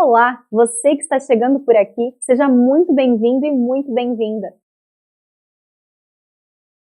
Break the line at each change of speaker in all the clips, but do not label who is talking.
Olá, você que está chegando por aqui, seja muito bem-vindo e muito bem-vinda.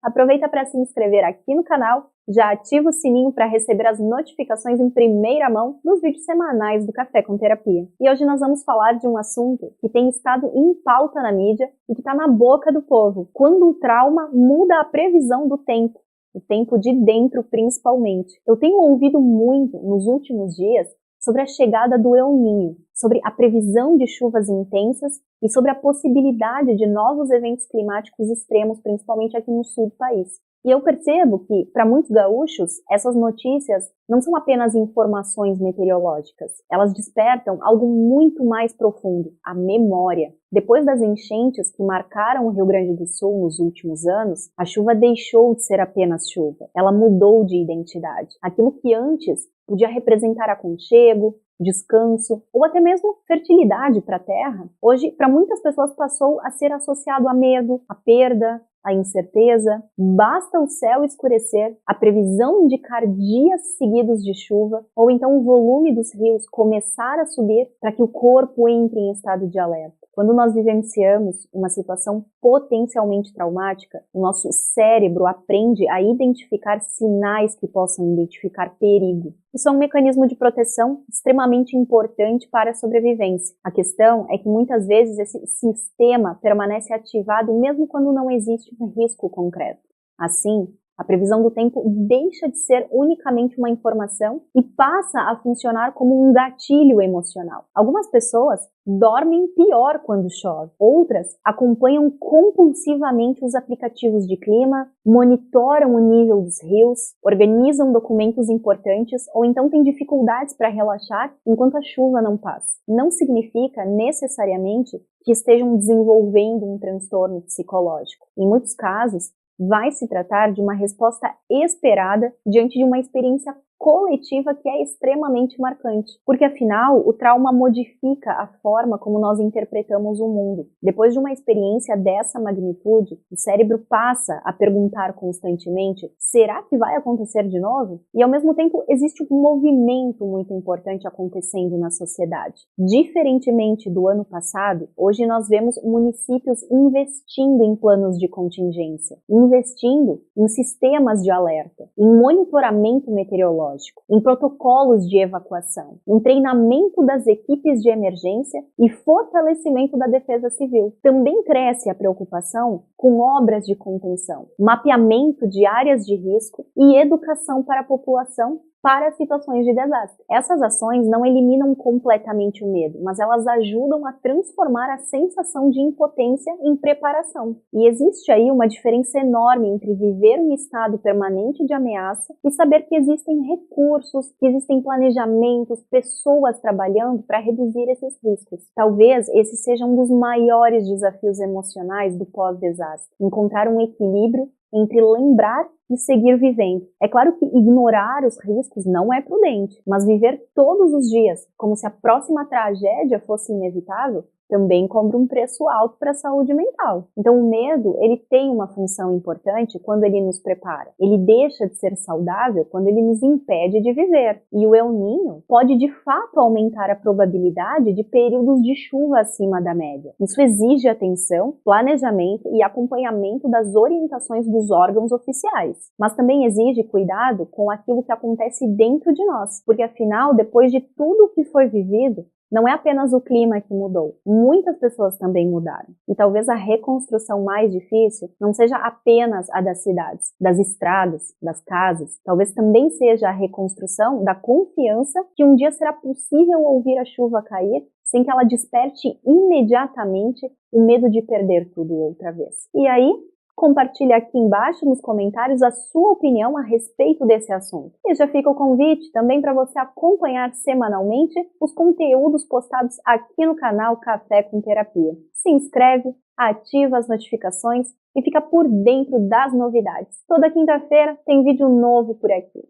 Aproveita para se inscrever aqui no canal, já ativa o sininho para receber as notificações em primeira mão nos vídeos semanais do Café com Terapia. E hoje nós vamos falar de um assunto que tem estado em pauta na mídia e que está na boca do povo, quando o trauma muda a previsão do tempo. O tempo de dentro, principalmente. Eu tenho ouvido muito nos últimos dias sobre a chegada do El Niño, sobre a previsão de chuvas intensas e sobre a possibilidade de novos eventos climáticos extremos, principalmente aqui no sul do país. E eu percebo que, para muitos gaúchos, essas notícias não são apenas informações meteorológicas. Elas despertam algo muito mais profundo, a memória. Depois das enchentes que marcaram o Rio Grande do Sul nos últimos anos, a chuva deixou de ser apenas chuva. Ela mudou de identidade. Aquilo que antes podia representar aconchego, descanso ou até mesmo fertilidade para a terra, hoje, para muitas pessoas, passou a ser associado a medo, a perda, a incerteza. Basta o céu escurecer, a previsão indicar dias seguidos de chuva, ou então o volume dos rios começar a subir para que o corpo entre em estado de alerta. Quando nós vivenciamos uma situação potencialmente traumática, o nosso cérebro aprende a identificar sinais que possam identificar perigo. Isso é um mecanismo de proteção extremamente importante para a sobrevivência. A questão é que muitas vezes esse sistema permanece ativado mesmo quando não existe um risco concreto. Assim, a previsão do tempo deixa de ser unicamente uma informação e passa a funcionar como um gatilho emocional. Algumas pessoas dormem pior quando chove, outras acompanham compulsivamente os aplicativos de clima, monitoram o nível dos rios, organizam documentos importantes ou então têm dificuldades para relaxar enquanto a chuva não passa. Não significa necessariamente que estejam desenvolvendo um transtorno psicológico. Em muitos casos, vai se tratar de uma resposta esperada diante de uma experiência coletiva que é extremamente marcante, porque afinal o trauma modifica a forma como nós interpretamos o mundo. Depois de uma experiência dessa magnitude, o cérebro passa a perguntar constantemente: será que vai acontecer de novo? E ao mesmo tempo existe um movimento muito importante acontecendo na sociedade. Diferentemente do ano passado, hoje nós vemos municípios investindo em planos de contingência, investindo em sistemas de alerta, em monitoramento meteorológico, em protocolos de evacuação, em treinamento das equipes de emergência e fortalecimento da defesa civil. Também cresce a preocupação com obras de contenção, mapeamento de áreas de risco e educação para a população para situações de desastre. Essas ações não eliminam completamente o medo, mas elas ajudam a transformar a sensação de impotência em preparação. E existe aí uma diferença enorme entre viver um estado permanente de ameaça e saber que existem recursos, que existem planejamentos, pessoas trabalhando para reduzir esses riscos. Talvez esse seja um dos maiores desafios emocionais do pós-desastre. Encontrar um equilíbrio entre lembrar e seguir vivendo. É claro que ignorar os riscos não é prudente, mas viver todos os dias como se a próxima tragédia fosse inevitável também cobra um preço alto para a saúde mental. Então o medo, ele tem uma função importante quando ele nos prepara. Ele deixa de ser saudável quando ele nos impede de viver. E o El Niño pode de fato aumentar a probabilidade de períodos de chuva acima da média. Isso exige atenção, planejamento e acompanhamento das orientações dos órgãos oficiais. Mas também exige cuidado com aquilo que acontece dentro de nós, porque afinal, depois de tudo o que foi vivido, não é apenas o clima que mudou, muitas pessoas também mudaram. E talvez a reconstrução mais difícil não seja apenas a das cidades, das estradas, das casas. Talvez também seja a reconstrução da confiança que um dia será possível ouvir a chuva cair sem que ela desperte imediatamente o medo de perder tudo outra vez. E aí, compartilhe aqui embaixo nos comentários a sua opinião a respeito desse assunto. E já fica o convite também para você acompanhar semanalmente os conteúdos postados aqui no canal Café com Terapia. Se inscreve, ativa as notificações e fica por dentro das novidades. Toda quinta-feira tem vídeo novo por aqui.